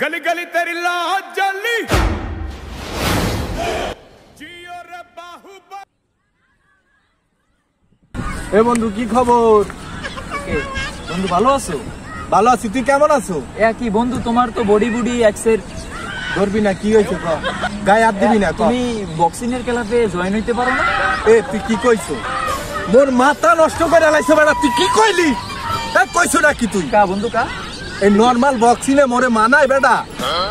गली गली तेरी लाज जली जियो रे बाहुबली। এ বন্ধু কি খবর? বন্ধু ভালো আছো? ভালো আছি, তুই কেমন আছো? কি বন্ধু তোমার তো বডি বুডি এক্সের ধরবি না, কি হয়েছে ক? গায়ে হাত দিবি না, তুমি বক্সিং এর ক্লাবে জয়েন হইতে পারো না? তুই কি কইছো? মোর মাথা নষ্ট করে লাইছো বেটা, তুই কি কইলি? কইছো না কি তুই? কা বন্ধু কা? এই নরমাল বক্সিং এ মোরে মানাই বেটা।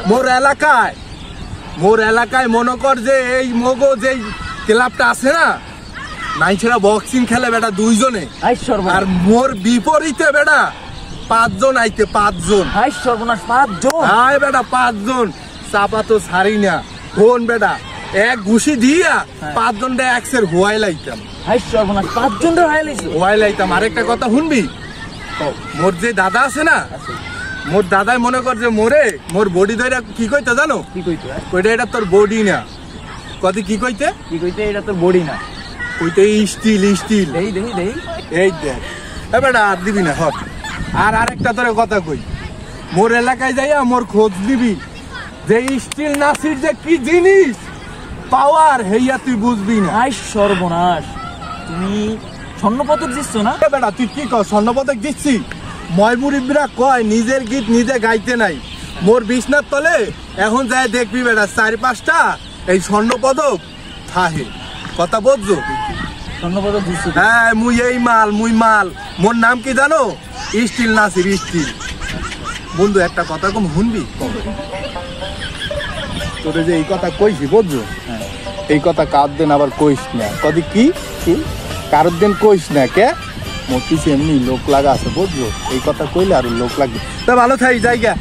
মোর এলাকায় মনে কর যে এই মগো যে ক্লাবটা আছে না, নাইছেরা বক্সিং খেলে বেটা দুইজনে, আর মোর বিপরীতে বেটা 5 জন আইতে, 5 জন। হাই সর্বনাশ, 5 জন? হাই বেটা 5 জন, চাপা তো ছাড়ি না। ফোন বেটা এক ঘুষি দিয়া 5 জনটা এক্সের হোয়াই লাইতাম। হাই সর্বনাশ, 5 জন হোয়াই লাইতাম। আরেকটা কথা শুনবি, মোর যে দাদা আছে না, মোর দাদাই মনে কর যে মোর বডি ধরে কি কইতে জানো? কি কইতে? কইতে এটা তোর বডি না। কদি কি কইতে? এটা তোর বডি না, কইতে স্টিল। দেই এই দেখ এ বেটা আর দিবি না হট। আর আরেকটা তোরে কথা কই, মোর এলাকায় যাইয়া মোর খোঁজ দিবি যে স্টিল নাসির যে কি জিনিস, পাওয়ার হেইয়া তুই বুঝবি না। হাই সর্বনাশ, তুমি স্বর্ণপদক দিচ্ছ না? বেটা তুই কি কর? স্বর্ণপদক দিচ্ছি? ময়মুরিবরা কয় নিজের গীত নিজে গাইতে নাই। মোর বিছনার তলে এখন যায় দেখবি বেটা 4-5টা এই স্বর্ণপদক থাহে। কথা বুঝছো? স্বর্ণপদক দিচ্ছ? হ্যাঁ মুই মাল। মোর নাম কি জানো? Steel Nasir, steel. বন্ধু একটা কথা কম শুনবি? তোরে যে এই কথা কইছি বুঝছো, এই কথা কার দিন আবার কইস না। কদি কি কারোর দিন কইস না, কে মোর পিছে এমনি লোক লাগা আছে বুঝছো, এই কথা কইলে আর লোক লাগবে। তা ভালো থাই জায়গা,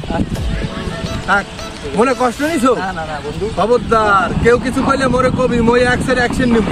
মনে কষ্ট নিছো? না বন্ধু, খবরদার কেউ কিছু কইলে মোরে কবি, মই অ্যাকশন নিব।